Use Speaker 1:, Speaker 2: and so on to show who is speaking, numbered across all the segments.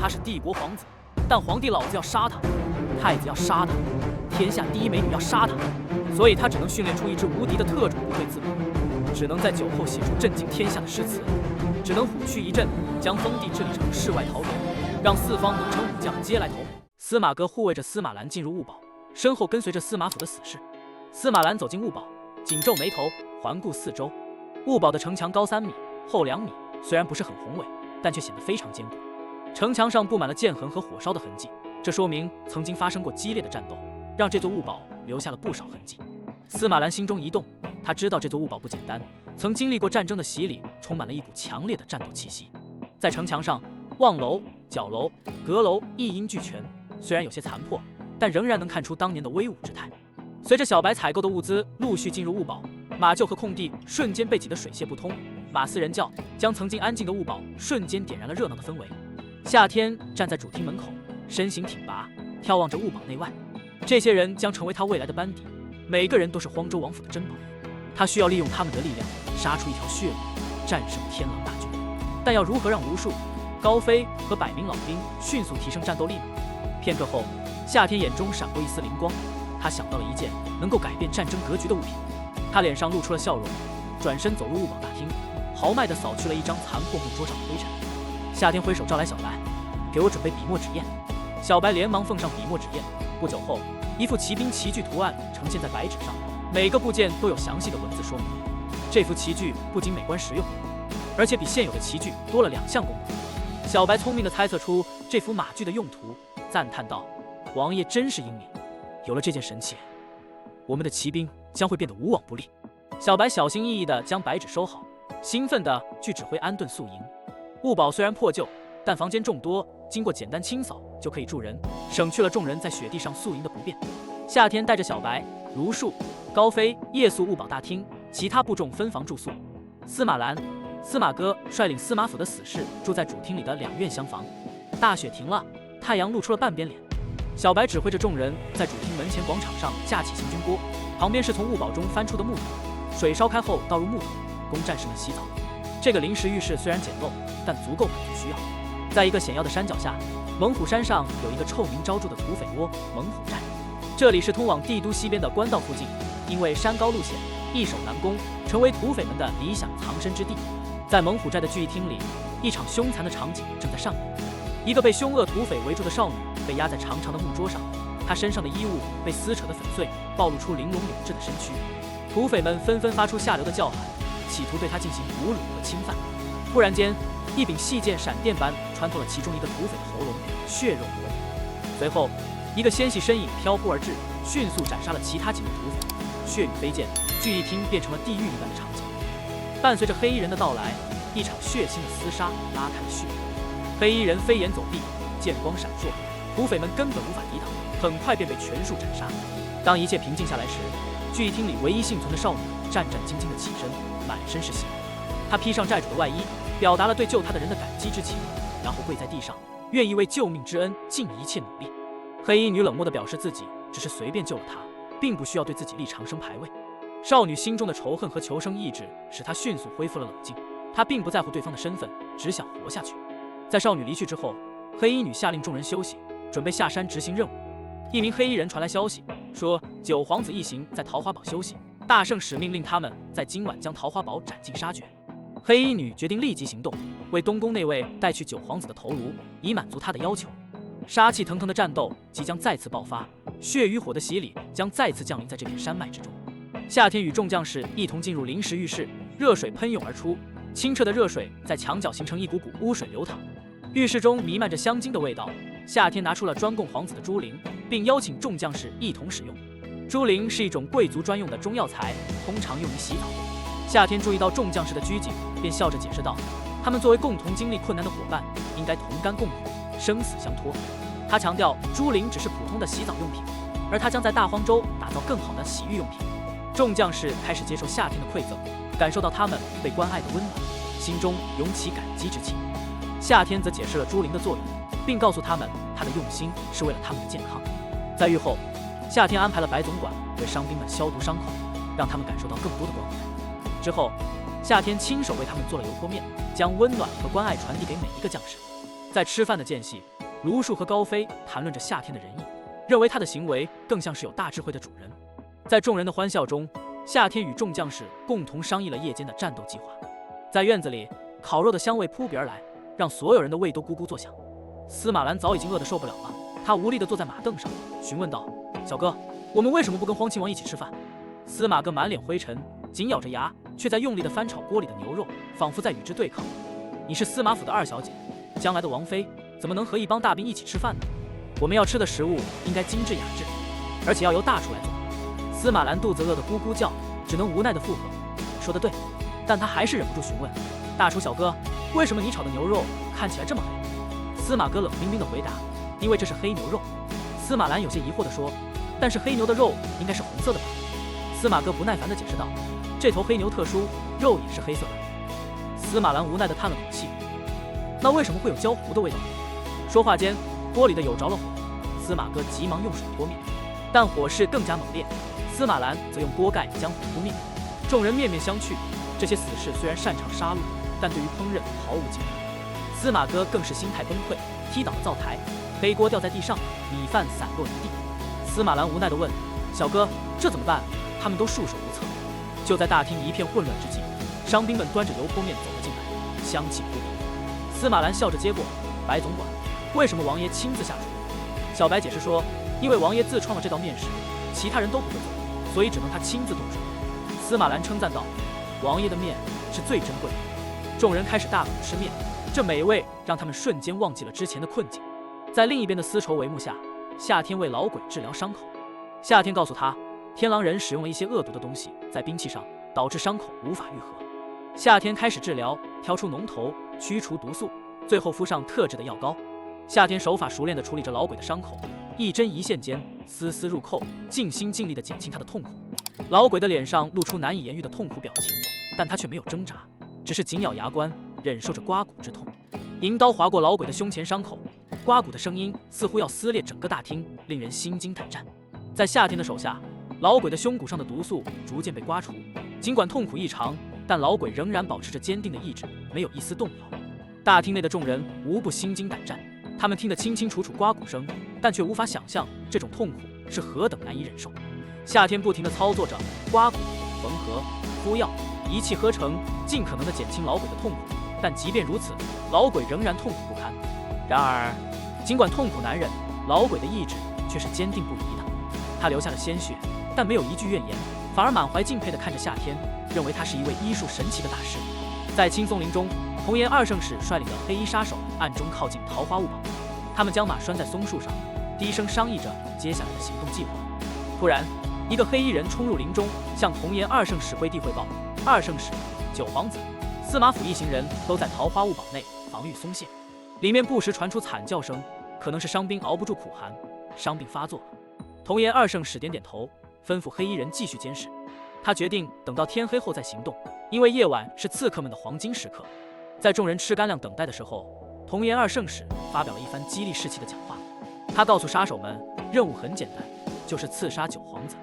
Speaker 1: 他是帝国皇子，但皇帝老子要杀他，太子要杀他，天下第一美女要杀他，所以他只能训练出一支无敌的特种部队自保，只能在酒后写出震惊天下的诗词，只能虎躯一震，将封地治理成世外桃源，让四方能臣武将皆来投。司马哥护卫着司马兰进入兀堡，身后跟随着司马府的死士。司马兰走进兀堡，紧皱眉头，环顾四周。兀堡的城墙高3米，厚2米，虽然不是很宏伟，但却显得非常坚固。城墙上布满了剑痕和火烧的痕迹，这说明曾经发生过激烈的战斗，让这座兀堡留下了不少痕迹。司马兰心中一动，他知道这座兀堡不简单，曾经历过战争的洗礼，充满了一股强烈的战斗气息。在城墙上，望楼、角楼、阁楼一应俱全，虽然有些残破，但仍然能看出当年的威武之态。随着小白采购的物资陆续进入兀堡，马厩和空地瞬间被挤得水泄不通，马嘶人叫，将曾经安静的兀堡瞬间点燃了热闹的氛围。夏天站在主厅门口，身形挺拔，眺望着兀堡内外。这些人将成为他未来的班底，每个人都是荒州王府的珍宝。他需要利用他们的力量，杀出一条血路，战胜天狼大军。但要如何让卢术、高飞和100名老兵迅速提升战斗力呢？片刻后，夏天眼中闪过一丝灵光，他想到了一件能够改变战争格局的物品。他脸上露出了笑容，转身走入兀堡大厅，豪迈地扫去了一张残破木桌上的灰尘。夏天挥手招来小白，给我准备笔墨纸砚。小白连忙奉上笔墨纸砚。不久后，一幅骑兵旗具图案呈现在白纸上，每个部件都有详细的文字说明。这幅旗具不仅美观实用，而且比现有的旗具多了2项功能。小白聪明地猜测出这幅马具的用途，赞叹道：“王爷真是英明，有了这件神器，我们的骑兵将会变得无往不利。”小白小心翼翼地将白纸收好，兴奋地去指挥安顿宿营。兀堡虽然破旧，但房间众多，经过简单清扫就可以住人，省去了众人在雪地上宿营的不便。夏天带着小白、卢术、高飞夜宿兀堡大厅，其他部众分房住宿。司马兰、司马哥率领司马府的死士住在主厅里的2院厢房。大雪停了，太阳露出了半边脸。小白指挥着众人在主厅门前广场上架起行军锅，旁边是从兀堡中翻出的木桶，水烧开后倒入木桶，供战士们洗澡。这个临时浴室虽然简陋，但足够满足需要。在一个险要的山脚下，猛虎山上有一个臭名昭著的土匪窝——猛虎寨。这里是通往帝都西边的官道附近，因为山高路险，易守难攻，成为土匪们的理想藏身之地。在猛虎寨的聚义厅里，一场凶残的场景正在上演。一个被凶恶土匪围住的少女被压在长长的木桌上，她身上的衣物被撕扯得粉碎，暴露出玲珑有致的身躯。土匪们纷纷发出下流的叫喊，企图对她进行侮辱和侵犯。忽然间，一柄细剑闪电般穿透了其中一个土匪的喉咙，血肉模糊。随后，一个纤细身影飘忽而至，迅速斩杀了其他几名土匪。血雨飞溅，聚义厅变成了地狱一般的场景。伴随着黑衣人的到来，一场血腥的厮杀拉开了序幕。黑衣人飞檐走壁，剑光闪烁，土匪们根本无法抵挡，很快便被全数斩杀。当一切平静下来时，聚义厅里唯一幸存的少女战战兢兢地起身，满身是血。她披上寨主的外衣，表达了对救她的人的感激之情，然后跪在地上，愿意为救命之恩尽一切努力。黑衣女冷漠地表示自己只是随便救了她，并不需要对自己立长生牌位。少女心中的仇恨和求生意志使她迅速恢复了冷静，她并不在乎对方的身份，只想活下去。在少女离去之后，黑衣女下令众人休息，准备下山执行任务。一名黑衣人传来消息，说九皇子一行在桃花堡休息，大圣使命令他们在今晚将桃花堡斩尽杀绝。黑衣女决定立即行动，为东宫内卫带去九皇子的头颅，以满足他的要求。杀气腾腾的战斗即将再次爆发，血与火的洗礼将再次降临在这片山脉之中。夏天与众将士一同进入临时浴室，热水喷涌而出，清澈的热水在墙角形成一股股污水流淌。浴室中弥漫着香精的味道。夏天拿出了专供皇子的猪苓，并邀请众将士一同使用。猪苓是一种贵族专用的中药材，通常用于洗澡。夏天注意到众将士的拘谨，便笑着解释道：“他们作为共同经历困难的伙伴，应该同甘共苦，生死相托。”他强调，猪苓只是普通的洗澡用品，而他将在大荒州打造更好的洗浴用品。众将士开始接受夏天的馈赠，感受到他们被关爱的温暖，心中涌起感激之情。夏天则解释了猪苓的作用，并告诉他们他的用心是为了他们的健康。在浴后，夏天安排了白总管为伤兵们消毒伤口，让他们感受到更多的关怀。之后，夏天亲手为他们做了油泼面，将温暖和关爱传递给每一个将士。在吃饭的间隙，卢树和高飞谈论着夏天的仁义，认为他的行为更像是有大智慧的主人。在众人的欢笑中，夏天与众将士共同商议了夜间的战斗计划。在院子里，烤肉的香味扑鼻而来，让所有人的胃都咕咕作响。司马兰早已经饿得受不了了，他无力地坐在马凳上，询问道：“小哥，我们为什么不跟荒亲王一起吃饭？”司马哥满脸灰尘，紧咬着牙，却在用力地翻炒锅里的牛肉，仿佛在与之对抗。你是司马府的二小姐，将来的王妃，怎么能和一帮大兵一起吃饭呢？我们要吃的食物应该精致雅致，而且要由大厨来做。司马兰肚子饿得咕咕叫，只能无奈地附和：“说得对。”但他还是忍不住询问：“大厨小哥，为什么你炒的牛肉看起来这么黑？”司马哥冷冰冰地回答：“因为这是黑牛肉。”司马兰有些疑惑地说：“但是黑牛的肉应该是红色的吧？”司马哥不耐烦地解释道：“这头黑牛特殊，肉也是黑色的。”司马兰无奈地叹了口气：“那为什么会有焦糊的味道呢？”说话间，锅里的油着了火，司马哥急忙用水泼灭，但火势更加猛烈。司马兰则用锅盖将火扑灭。众人面面相觑，这些死士虽然擅长杀戮，但对于烹饪毫无经验。司马哥更是心态崩溃，踢倒了灶台，黑锅掉在地上，米饭散落一地。司马兰无奈地问：“小哥，这怎么办？”他们都束手无策。就在大厅一片混乱之际，伤兵们端着油泼面走了进来，香气扑鼻。司马兰笑着接过：“白总管，为什么王爷亲自下厨？”小白解释说：“因为王爷自创了这道面食，其他人都不会做，所以只能他亲自动手。”司马兰称赞道：“王爷的面是最珍贵的。”众人开始大口吃面，这美味让他们瞬间忘记了之前的困境。在另一边的丝绸帷幕下，夏天为老鬼治疗伤口。夏天告诉他，天狼人使用了一些恶毒的东西在兵器上，导致伤口无法愈合。夏天开始治疗，挑出脓头，驱除毒素，最后敷上特制的药膏。夏天手法熟练地处理着老鬼的伤口，一针一线间，丝丝入扣，尽心尽力地减轻他的痛苦。老鬼的脸上露出难以言喻的痛苦表情，但他却没有挣扎，只是紧咬牙关，忍受着刮骨之痛。银刀划过老鬼的胸前伤口，刮骨的声音似乎要撕裂整个大厅，令人心惊胆战。在夏天的手下，老鬼的胸骨上的毒素逐渐被刮除，尽管痛苦异常，但老鬼仍然保持着坚定的意志，没有一丝动摇。大厅内的众人无不心惊胆战，他们听得清清楚楚刮骨声，但却无法想象这种痛苦是何等难以忍受。夏天不停地操作着刮骨、缝合、敷药，一气呵成，尽可能地减轻老鬼的痛苦。但即便如此，老鬼仍然痛苦不堪。然而，尽管痛苦难忍，老鬼的意志却是坚定不移的。他流下了鲜血，但没有一句怨言，反而满怀敬佩地看着夏天，认为他是一位医术神奇的大师。在青松林中，童颜二圣使率领的黑衣杀手暗中靠近桃花坞堡，他们将马拴在松树上，低声商议着接下来的行动计划。突然，一个黑衣人冲入林中，向童颜二圣使跪地汇报：二圣使、九皇子、司马府一行人都在桃花坞堡内，防御松懈。里面不时传出惨叫声，可能是伤兵熬不住苦寒，伤病发作了。童颜二圣使点点头，吩咐黑衣人继续监视。他决定等到天黑后再行动，因为夜晚是刺客们的黄金时刻。在众人吃干粮等待的时候，童颜二圣使发表了一番激励士气的讲话。他告诉杀手们，任务很简单，就是刺杀九皇子。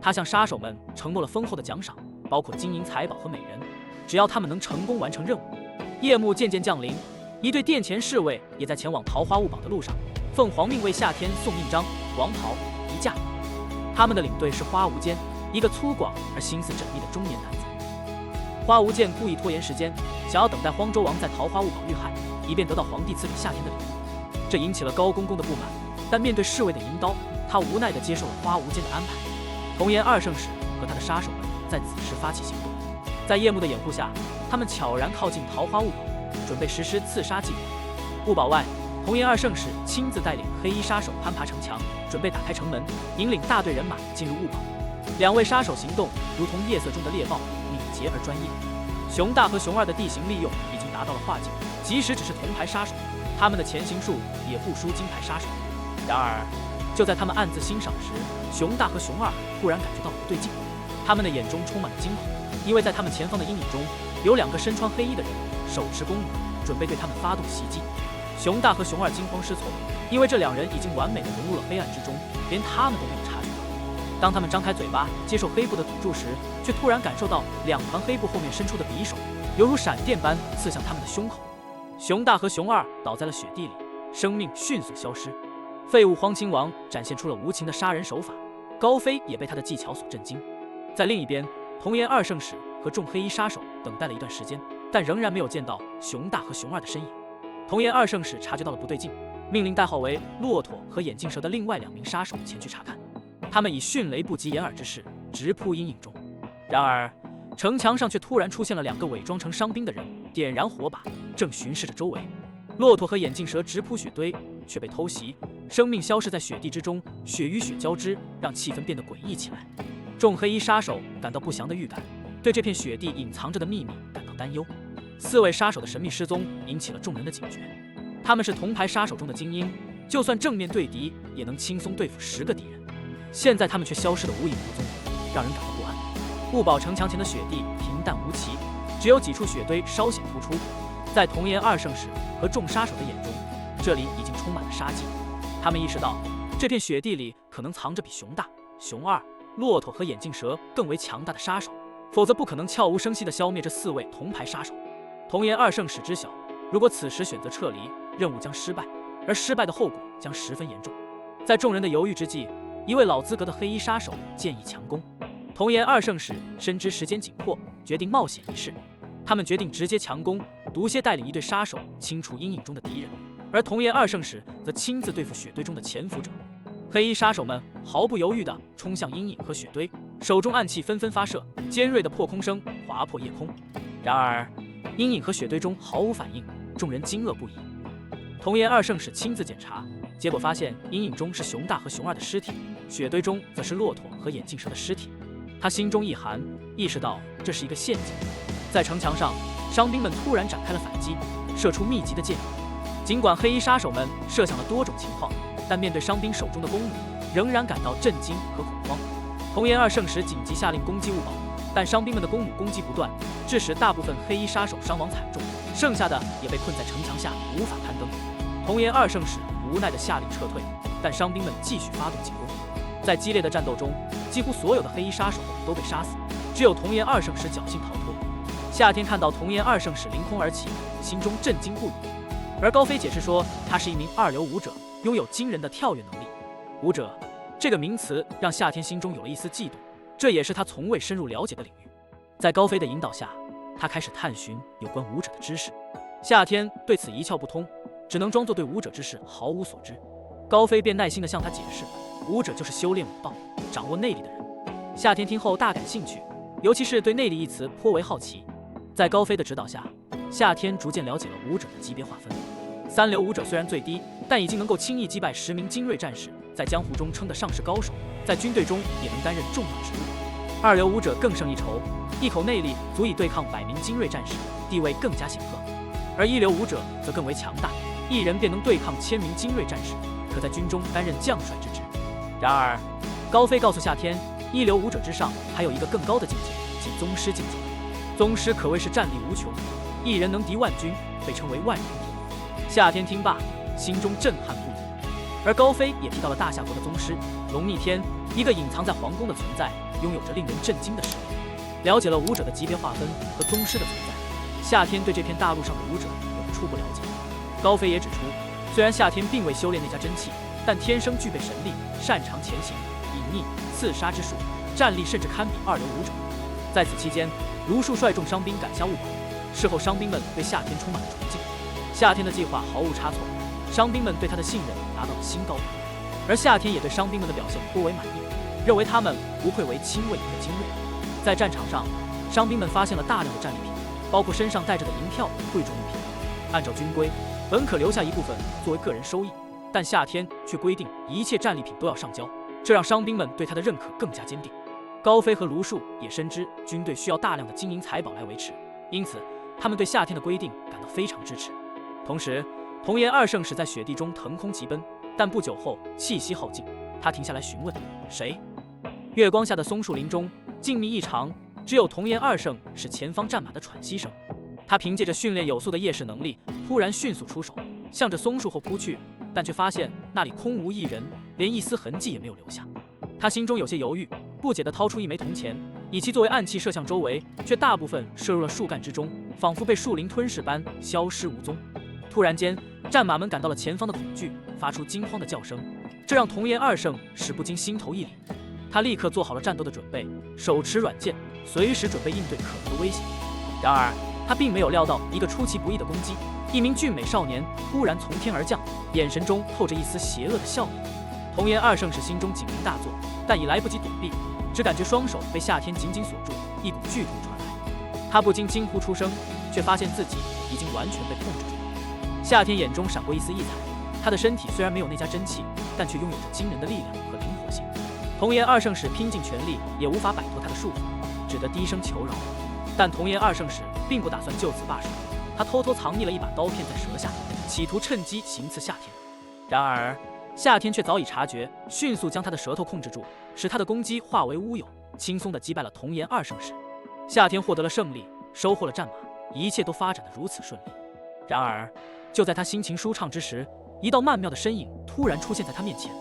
Speaker 1: 他向杀手们承诺了丰厚的奖赏，包括金银财宝和美人，只要他们能成功完成任务。夜幕渐渐降临，一队殿前侍卫也在前往桃花坞堡的路上。奉皇命为夏天送印章、黄袍、衣架。他们的领队是花无间，一个粗犷而心思缜密的中年男子。花无间故意拖延时间，想要等待荒州王在桃花坞堡遇害，以便得到皇帝赐给夏天的礼物。这引起了高公公的不满，但面对侍卫的银刀，他无奈地接受了花无间的安排。童颜二圣使和他的杀手们在此时发起行动，在夜幕的掩护下，他们悄然靠近桃花坞堡，准备实施刺杀计划。坞堡外，童颜二圣使亲自带领黑衣杀手攀爬城墙，准备打开城门，引领大队人马进入坞堡。两位杀手行动如同夜色中的猎豹，敏捷而专业。熊大和熊二的地形利用已经达到了化境，即使只是铜牌杀手，他们的前行术也不输金牌杀手。然而，就在他们暗自欣赏时，熊大和熊二突然感觉到了不对劲，他们的眼中充满了惊恐，因为在他们前方的阴影中，有两个身穿黑衣的人，手持弓弩，准备对他们发动袭击。熊大和熊二惊慌失措，因为这两人已经完美地融入了黑暗之中，连他们都没有察觉到。当他们张开嘴巴接受黑布的堵住时，却突然感受到两团黑布后面伸出的匕首，犹如闪电般刺向他们的胸口。熊大和熊二倒在了雪地里，生命迅速消失。废物荒亲王展现出了无情的杀人手法，高飞也被他的技巧所震惊。在另一边，童颜二圣使和众黑衣杀手等待了一段时间，但仍然没有见到熊大和熊二的身影。童颜二圣使察觉到了不对劲，命令代号为骆驼和眼镜蛇的另外2名杀手前去查看。他们以迅雷不及掩耳之势直扑阴影中，然而城墙上却突然出现了2个伪装成伤兵的人，点燃火把，正巡视着周围。骆驼和眼镜蛇直扑雪堆，却被偷袭，生命消失在雪地之中，雪与雪交织，让气氛变得诡异起来。众黑衣杀手感到不祥的预感，对这片雪地隐藏着的秘密感到担忧。4位杀手的神秘失踪引起了众人的警觉。他们是铜牌杀手中的精英，就算正面对敌，也能轻松对付10个敌人。现在他们却消失得无影无踪，让人感到不安。雾堡城墙前的雪地平淡无奇，只有几处雪堆稍显突出。在童颜二圣使和众杀手的眼中，这里已经充满了杀机。他们意识到，这片雪地里可能藏着比熊大、熊二、骆驼和眼镜蛇更为强大的杀手，否则不可能悄无声息地消灭这4位铜牌杀手。童颜二圣使知晓，如果此时选择撤离，任务将失败，而失败的后果将十分严重。在众人的犹豫之际，一位老资格的黑衣杀手建议强攻。童颜二圣使深知时间紧迫，决定冒险一试。他们决定直接强攻，毒蝎带领一队杀手清除阴影中的敌人，而童颜二圣使则亲自对付雪堆中的潜伏者。黑衣杀手们毫不犹豫地冲向阴影和雪堆，手中暗器纷纷发射，尖锐的破空声划破夜空。然而，阴影和雪堆中毫无反应，众人惊愕不已。童颜二圣使亲自检查，结果发现阴影中是熊大和熊二的尸体，雪堆中则是骆驼和眼镜蛇的尸体。他心中一寒，意识到这是一个陷阱。在城墙上，伤兵们突然展开了反击，射出密集的箭饵。尽管黑衣杀手们设想了多种情况，但面对伤兵手中的弓弩，仍然感到震惊和恐慌。童颜二圣使紧急下令攻击雾堡，但伤兵们的弓弩攻击不断，致使大部分黑衣杀手伤亡惨重，剩下的也被困在城墙下无法攀登。童颜二圣使无奈地下令撤退，但伤兵们继续发动进攻。在激烈的战斗中，几乎所有的黑衣杀手都被杀死，只有童颜二圣使侥幸逃脱。夏天看到童颜二圣使凌空而起，心中震惊不已。而高飞解释说，他是一名2流武者，拥有惊人的跳跃能力。武者这个名词让夏天心中有了一丝嫉妒，这也是他从未深入了解的领域。在高飞的引导下，他开始探寻有关武者的知识。夏天对此一窍不通，只能装作对武者之事毫无所知。高飞便耐心地向他解释，武者就是修炼武道、掌握内力的人。夏天听后大感兴趣，尤其是对内力一词颇为好奇。在高飞的指导下，夏天逐渐了解了武者的级别划分。3流武者虽然最低，但已经能够轻易击败10名精锐战士，在江湖中称得上是高手，在军队中也能担任重要职务。2流武者更胜一筹，一口内力足以对抗100名精锐战士，地位更加显赫。而1流武者则更为强大，一人便能对抗1000名精锐战士，可在军中担任将帅之职。然而，高飞告诉夏天，1流武者之上还有一个更高的境界，即宗师境界。宗师可谓是战力无穷，一人能敌万军，被称为万人敌。夏天听罢，心中震撼不已。而高飞也提到了大夏国的宗师龙逆天，一个隐藏在皇宫的存在，拥有着令人震惊的实力。了解了武者的级别划分和宗师的存在，夏天对这片大陆上的武者有了初步了解。高飞也指出，虽然夏天并未修炼那家真气，但天生具备神力，擅长潜行、隐匿、刺杀之术，战力甚至堪比2流武者。在此期间，卢树率众伤兵赶下雾堡，事后伤兵们对夏天充满了崇敬。夏天的计划毫无差错，伤兵们对他的信任达到了新高度，而夏天也对伤兵们的表现颇为满意，认为他们不愧为亲卫营的精锐。在战场上，伤兵们发现了大量的战利品，包括身上带着的银票等贵重物品。按照军规，本可留下一部分作为个人收益，但夏天却规定一切战利品都要上交，这让伤兵们对他的认可更加坚定。高飞和卢树也深知军队需要大量的金银财宝来维持，因此他们对夏天的规定感到非常支持。同时，童颜二圣使在雪地中腾空疾奔，但不久后气息耗尽，他停下来询问谁。月光下的松树林中静谧异常，只有童颜二圣使前方战马的喘息声。他凭借着训练有素的夜视能力，突然迅速出手，向着松树后扑去，但却发现那里空无一人，连一丝痕迹也没有留下。他心中有些犹豫，不解地掏出一枚铜钱，以其作为暗器射向周围，却大部分射入了树干之中，仿佛被树林吞噬般消失无踪。突然间，战马们感到了前方的恐惧，发出惊慌的叫声，这让童颜二圣使不禁心头一凛。他立刻做好了战斗的准备，手持软剑，随时准备应对可能的危险。然而，他并没有料到一个出其不意的攻击。一名俊美少年突然从天而降，眼神中透着一丝邪恶的笑意。童颜二圣使心中警铃大作，但已来不及躲避，只感觉双手被夏天紧紧锁住，一股剧痛传来。他不禁惊呼出声，却发现自己已经完全被控制住了。夏天眼中闪过一丝异彩，他的身体虽然没有那家真气，但却拥有着惊人的力量和灵活性。童颜二圣使拼尽全力，也无法摆脱他的束缚，只得低声求饶。但童颜二圣使并不打算就此罢手，他偷偷藏匿了一把刀片在舌下，企图趁机行刺夏天。然而夏天却早已察觉，迅速将他的舌头控制住，使他的攻击化为乌有，轻松地击败了童颜二圣使。夏天获得了胜利，收获了战马，一切都发展得如此顺利。然而就在他心情舒畅之时，一道曼妙的身影突然出现在他面前。